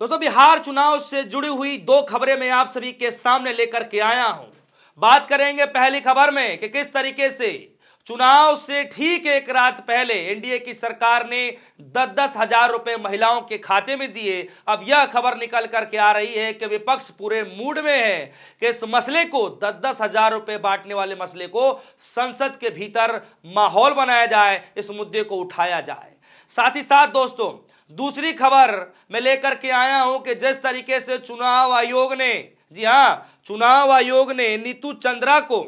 दोस्तों, बिहार चुनाव से जुड़ी हुई दो खबरें मैं आप सभी के सामने लेकर के आया हूं। बात करेंगे पहली खबर में कि किस तरीके से चुनाव से ठीक एक रात पहले एनडीए की सरकार ने 10-10 हजार रुपए महिलाओं के खाते में दिए। अब यह खबर निकल करके आ रही है कि विपक्ष पूरे मूड में है कि इस मसले को 10-10 हजार रुपए बांटने वाले मसले को संसद के भीतर माहौल बनाया जाए, इस मुद्दे को उठाया जाए। साथ ही साथ दोस्तों, दूसरी खबर मैं लेकर के आया हूं कि जिस तरीके से चुनाव आयोग ने, जी हां, चुनाव आयोग ने नीतू चंद्रा को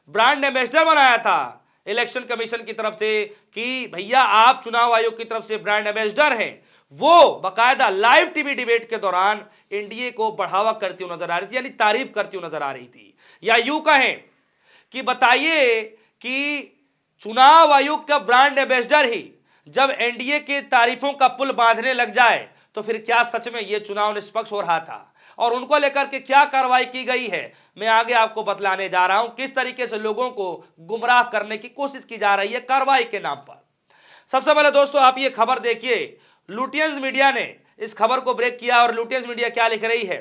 ब्रांड एम्बेसडर बनाया था इलेक्शन कमीशन की तरफ से कि भैया आप चुनाव आयोग की तरफ से ब्रांड एम्बेसडर हैं। वो बकायदा लाइव टीवी डिबेट के दौरान एनडीए को बढ़ावा करती हुई नजर आ रही थी, यानी तारीफ करती हुई नजर आ रही थी। या यूं कहें कि बताइए कि चुनाव आयोग का ब्रांड एम्बेसडर ही जब एनडीए के तारीफों का पुल बांधने लग जाए तो फिर क्या सच में यह चुनाव निष्पक्ष हो रहा था और उनको लेकर के क्या कार्रवाई की गई है, मैं आगे आपको बतलाने जा रहा हूं। किस तरीके से लोगों को गुमराह करने की कोशिश की जा रही है कार्रवाई के नाम पर। सबसे पहले दोस्तों आप ये खबर देखिए, लुटियंस मीडिया ने इस खबर को ब्रेक किया और लुटियंस मीडिया क्या लिख रही है।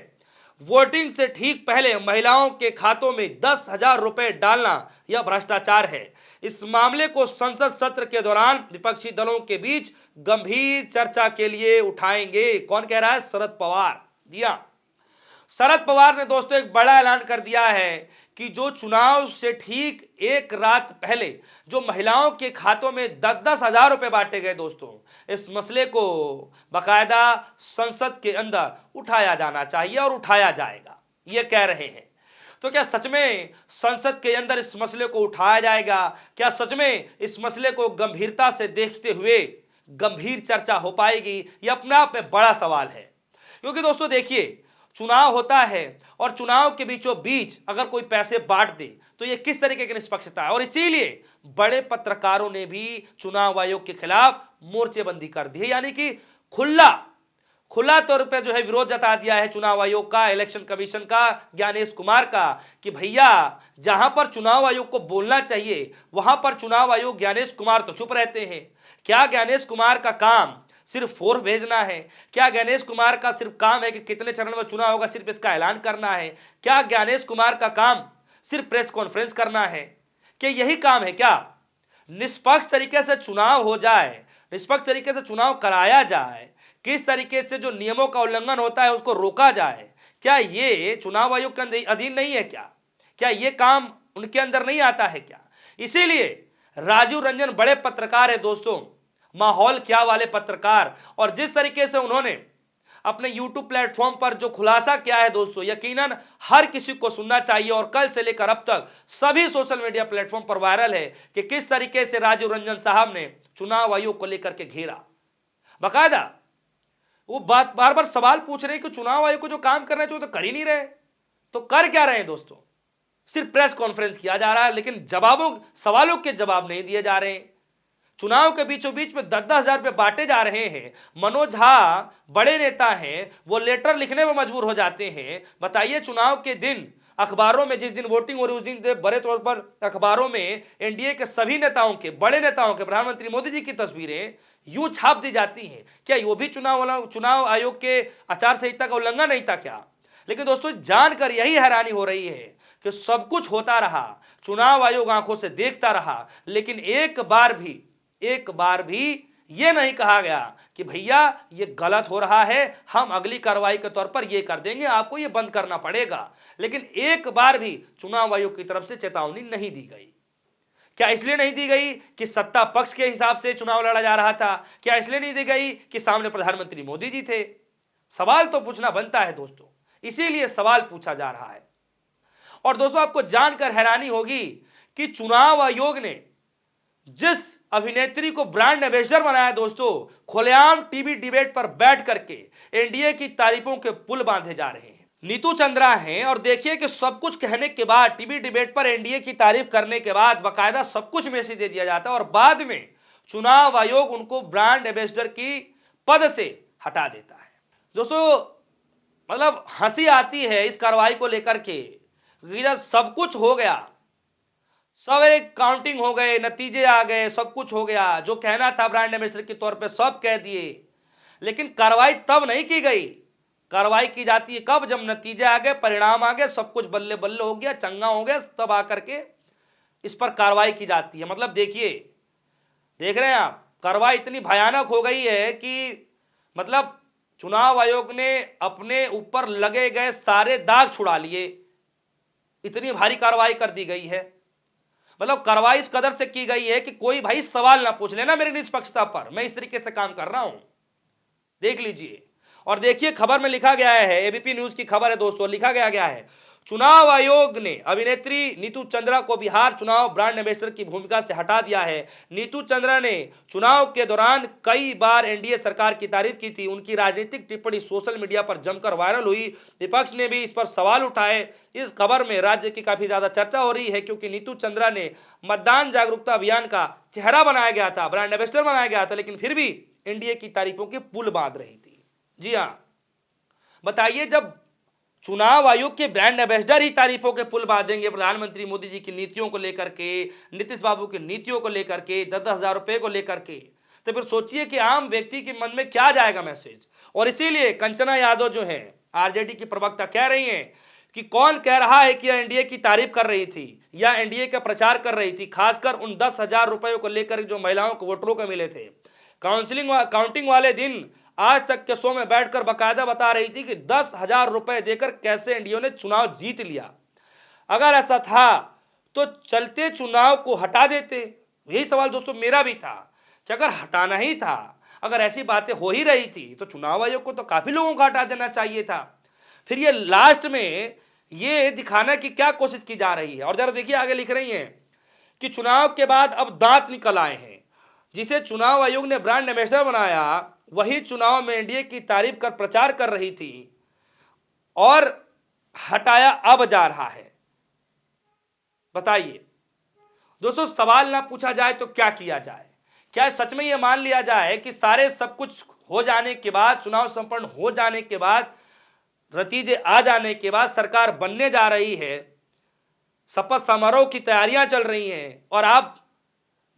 वोटिंग से ठीक पहले महिलाओं के खातों में 10,000 रुपए डालना यह भ्रष्टाचार है। इस मामले को संसद सत्र के दौरान विपक्षी दलों के बीच गंभीर चर्चा के लिए उठाएंगे। कौन कह रहा है? शरद पवार। जी हां, शरद पवार ने दोस्तों एक बड़ा ऐलान कर दिया है कि जो चुनाव से ठीक एक रात पहले जो महिलाओं के खातों में 10-10 हजार रुपए बांटे गए दोस्तों, इस मसले को बकायदा संसद के अंदर उठाया जाना चाहिए और उठाया जाएगा, ये कह रहे हैं। तो क्या सच में संसद के अंदर इस मसले को उठाया जाएगा? क्या सच में इस मसले को गंभीरता से देखते हुए गंभीर चर्चा हो पाएगी? यह अपने आप में बड़ा सवाल है। क्योंकि दोस्तों देखिए, चुनाव होता है और चुनाव के बीचों बीच अगर कोई पैसे बांट दे तो यह किस तरीके की निष्पक्षता है। और इसीलिए बड़े पत्रकारों ने भी चुनाव आयोग के खिलाफ मोर्चेबंदी कर दी है, यानी कि खुला तौर पे जो है विरोध जता दिया है चुनाव आयोग का, इलेक्शन कमीशन का, ज्ञानेश कुमार का, कि भैया जहां पर चुनाव आयोग को बोलना चाहिए वहां पर चुनाव आयोग, ज्ञानेश कुमार तो चुप रहते हैं। क्या ज्ञानेश कुमार का काम सिर्फ फोर्स भेजना है? क्या ज्ञानेश कुमार का सिर्फ काम है कि कितने चरण में चुनाव होगा सिर्फ इसका ऐलान करना है? क्या ज्ञानेश कुमार का काम सिर्फ प्रेस कॉन्फ्रेंस करना है? क्या यही काम है क्या? निष्पक्ष तरीके से चुनाव हो जाए, निष्पक्ष तरीके से चुनाव कराया जाए, किस तरीके से जो नियमों का उल्लंघन होता है उसको रोका जाए, क्या ये चुनाव आयोग के अधीन नहीं है क्या? क्या ये काम उनके अंदर नहीं आता है क्या? इसीलिए राजीव रंजन बड़े पत्रकार है दोस्तों, माहौल क्या वाले पत्रकार, और जिस तरीके से उन्होंने अपने YouTube प्लेटफॉर्म पर जो खुलासा किया है दोस्तों, यकीनन हर किसी को सुनना चाहिए। और कल से लेकर अब तक सभी सोशल मीडिया प्लेटफॉर्म पर वायरल है कि किस तरीके से राजीव रंजन साहब ने चुनाव आयोग को लेकर के घेरा। बकायदा वो बात बार बार सवाल पूछ रहे हैं कि चुनाव आयोग को जो काम करना चाहिए तो कर ही नहीं रहे, तो कर क्या रहे हैं दोस्तों? सिर्फ प्रेस कॉन्फ्रेंस किया जा रहा है लेकिन सवालों के जवाब नहीं दिए जा रहे हैं। चुनाव के बीचों बीच में 10-10 हजार रुपए बांटे जा रहे हैं। मनोज झा बड़े नेता हैं, वो लेटर लिखने में मजबूर हो जाते हैं। बताइए, चुनाव के दिन अखबारों में जिस दिन वोटिंग हो रही उस दिन बड़े तौर पर अखबारों में एनडीए के सभी नेताओं के, बड़े नेताओं के, प्रधानमंत्री मोदी जी की तस्वीरें यूं छाप दी जाती हैं। क्या वो भी चुनाव आयोग के आचार संहिता का उल्लंघन नहीं था क्या? लेकिन दोस्तों जानकर यही हैरानी हो रही है कि सब कुछ होता रहा, चुनाव आयोग आंखों से देखता रहा, लेकिन एक बार भी यह नहीं कहा गया कि भैया ये गलत हो रहा है, हम अगली कार्रवाई के तौर पर यह कर देंगे, आपको ये बंद करना पड़ेगा। लेकिन एक बार भी चुनाव आयोग की तरफ से चेतावनी नहीं दी गई। क्या इसलिए नहीं दी गई कि सत्ता पक्ष के हिसाब से चुनाव लड़ा जा रहा था? क्या इसलिए नहीं दी गई कि सामने प्रधानमंत्री मोदी जी थे? सवाल तो पूछना बनता है दोस्तों, इसीलिए सवाल पूछा जा रहा है। और दोस्तों आपको जानकर हैरानी होगी कि चुनाव आयोग ने जिस अभिनेत्री को ब्रांड एम्बेसडर बनाया दोस्तों, खुलेआम टीवी डिबेट पर बैठ करके एनडीए की तारीफों के पुल बांधे जा रहे हैं। नीतू चंद्रा हैं और देखिए कि सब कुछ कहने के बाद, टीवी डिबेट पर एनडीए की तारीफ करने के बाद बकायदा सब कुछ मैसेज दे दिया जाता है और बाद में चुनाव आयोग उनको ब्रांड एम्बेसडर की पद से हटा देता है। दोस्तों मतलब हंसी आती है इस कार्रवाई को लेकर के। सब कुछ हो गया, सब एक काउंटिंग हो गए, नतीजे आ गए, सब कुछ हो गया, जो कहना था ब्रांड एम्बेसडर के तौर पे सब कह दिए, लेकिन कार्रवाई तब नहीं की गई कार्रवाई की जाती है कब? जब नतीजे आ गए, परिणाम आ गए, सब कुछ बल्ले बल्ले हो गया, चंगा हो गया, तब आकर के इस पर कार्रवाई की जाती है। मतलब देखिए, देख रहे हैं आप, कार्रवाई इतनी भयानक हो गई है कि मतलब चुनाव आयोग ने अपने ऊपर लगे गए सारे दाग छुड़ा लिए, इतनी भारी कार्रवाई कर दी गई है। मतलब कार्रवाई इस कदर से की गई है कि कोई भाई सवाल ना पूछ लेना मेरी निष्पक्षता पर, मैं इस तरीके से काम कर रहा हूं। देख लीजिए और देखिए, खबर में लिखा गया है, एबीपी न्यूज की खबर है दोस्तों, लिखा गया है चुनाव आयोग ने अभिनेत्री नीतू चंद्रा को बिहार चुनाव ब्रांड एम्बेसडर की भूमिका से हटा दिया है। नीतू चंद्रा ने चुनाव के दौरान कई बार एनडीए सरकार की तारीफ की थी। उनकी राजनीतिक टिप्पणी सोशल मीडिया पर जमकर वायरल हुई। विपक्ष ने भी इस पर सवाल उठाए। इस खबर में राज्य की काफी ज्यादा चर्चा हो रही है, क्योंकि नीतू चंद्रा ने मतदान जागरूकता अभियान का चेहरा बनाया गया था, ब्रांड एम्बेसडर बनाया गया था, लेकिन फिर भी एनडीए की तारीफों के पुल बांध रही थी। जी हाँ, बताइए, जब चुनाव आयोग के ब्रांड एम्बेसडर ही तारीफों के पुल बांधेंगे प्रधानमंत्री मोदी जी की नीतियों को लेकर के, नीतीश बाबू की नीतियों को लेकर के, 10,000 रुपए को लेकर के, तो फिर सोचिए कि आम व्यक्ति के मन में क्या जाएगा मैसेज। और इसीलिए कंचना यादव जो है, आरजेडी की प्रवक्ता, कह रही हैं कि कौन कह रहा है कि एनडीए की तारीफ कर रही थी या एनडीए का प्रचार कर रही थी, खासकर उन 10,000 रुपयों को लेकर जो महिलाओं को, वोटरों को मिले थे। काउंटिंग वाले दिन आज तक के शो में बैठकर बकायदा बता रही थी कि 10,000 रुपए देकर कैसे एनडीए ने चुनाव जीत लिया। अगर ऐसा था तो चलते चुनाव को हटा देते। यही सवाल दोस्तों मेरा भी था कि अगर हटाना ही था, अगर ऐसी बातें हो ही रही थी, तो चुनाव आयोग को तो काफी लोगों को हटा देना चाहिए था। फिर ये लास्ट में ये दिखाना की क्या कोशिश की जा रही है। और जरा देखिए, आगे लिख रही है कि चुनाव के बाद अब दांत निकल आए हैं। जिसे चुनाव आयोग ने ब्रांड एम्बेसडर बनाया, वही चुनाव में एनडीए की तारीफ कर प्रचार कर रही थी और हटाया अब जा रहा है। बताइए दोस्तों, सवाल ना पूछा जाए तो क्या किया जाए? क्या सच में यह मान लिया जाए कि सारे सब कुछ हो जाने के बाद, चुनाव संपन्न हो जाने के बाद, नतीजे आ जाने के बाद, सरकार बनने जा रही है, शपथ समारोह की तैयारियां चल रही हैं, और आप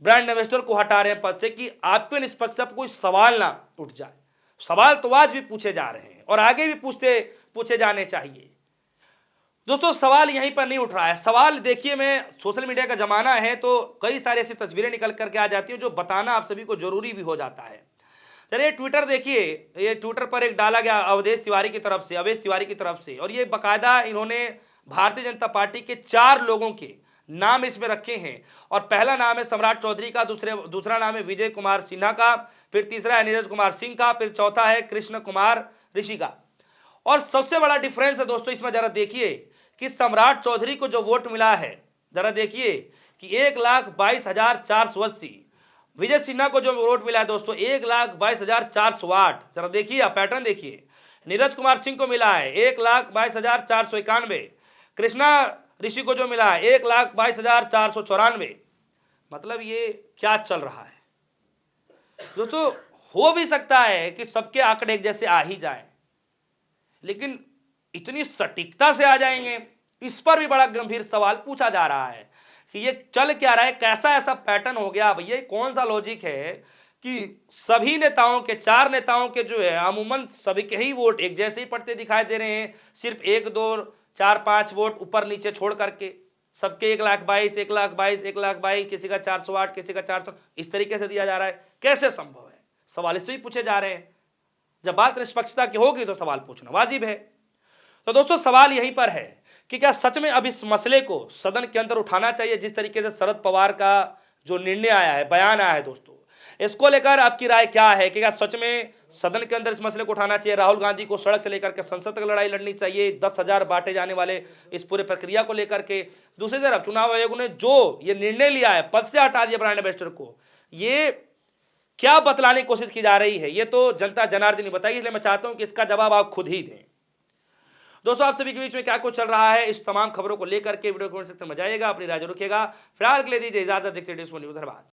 ब्रांड एम्बेसडर को हटा रहे हैं पद से, कि आप पे निष्पक्षता पर कोई सवाल ना उठ जाए? सवाल तो आज भी पूछे जा रहे हैं और आगे भी पूछे जाने चाहिए। दोस्तों, सवाल यहीं पर नहीं उठ रहा है। सवाल देखिए, मैं सोशल मीडिया का जमाना है तो कई सारी ऐसी तस्वीरें निकल करके आ जाती हैं जो बताना आप सभी को जरूरी भी हो जाता है। चलिए ट्विटर देखिए, ये ट्विटर पर एक डाला गया अवधेश तिवारी की तरफ से, और ये बाकायदा इन्होंने भारतीय जनता पार्टी के 4 लोगों के नाम इसमें रखे हैं। और पहला नाम है सम्राट चौधरी का, दूसरा नाम है विजय कुमार सिन्हा का, फिर तीसरा है नीरज कुमार सिंह का, फिर चौथा है कृष्ण कुमार ऋषि का। और सबसे बड़ा डिफरेंस है दोस्तों इसमें, जरा देखिए कि सम्राट चौधरी को जो वोट मिला है, जरा देखिए कि 1,22,480। विजय सिन्हा को जो वोट मिला है दोस्तों 1,22,408। जरा देखिए, आप पैटर्न देखिए। नीरज कुमार सिंह को मिला है 1,22,491। कृष्णा ऋषि को जो मिला है 1,22,494। मतलब ये क्या चल रहा है दोस्तों? हो भी सकता है कि सबके आंकड़े एक जैसे आ ही जाएं, लेकिन इतनी सटीकता से आ जाएंगे, इस पर भी बड़ा गंभीर सवाल पूछा जा रहा है कि ये चल क्या रहा है, कैसा ऐसा पैटर्न हो गया भैया? कौन सा लॉजिक है कि सभी नेताओं के, 4 नेताओं के जो है अमूमन सभी के ही वोट एक जैसे ही पड़ते दिखाई दे रहे हैं, सिर्फ 1, 2, 4, 5 वोट ऊपर नीचे छोड़ करके सबके 1,22,000, किसी का 408, किसी का 400, इस तरीके से दिया जा रहा है। कैसे संभव है? सवाल इससे भी पूछे जा रहे हैं। जब बात निष्पक्षता की होगी तो सवाल पूछना वाजिब है। तो दोस्तों, सवाल यहीं पर है कि क्या सच में अब इस मसले को सदन के अंदर उठाना चाहिए? जिस तरीके से शरद पवार का जो निर्णय आया है, बयान आया है दोस्तों, इसको लेकर आपकी राय क्या है कि क्या सच में सदन के अंदर इस मसले को उठाना चाहिए? राहुल गांधी को सड़क से लेकर के संसद तक लड़ाई लड़नी चाहिए 10,000 बांटे जाने वाले इस पूरे प्रक्रिया को लेकर के? दूसरी तरफ चुनाव आयोग ने जो ये निर्णय लिया है, पद से हटा दिया ब्रांड एम्बेसडर को, ये क्या बतलाने की कोशिश की जा रही है? ये तो जनता जनार्दन बताइए। इसलिए मैं चाहता हूं कि इसका जवाब आप खुद ही दें। दोस्तों, आप सभी के बीच में क्या कुछ चल रहा है, इस तमाम खबरों को लेकर के वीडियो कमेंट सेक्शन में जाइएगा, अपनी राय रखिएगा। फिलहाल के लिए दीजिए इजाजत। देखते रहिए न्यूज़। धन्यवाद।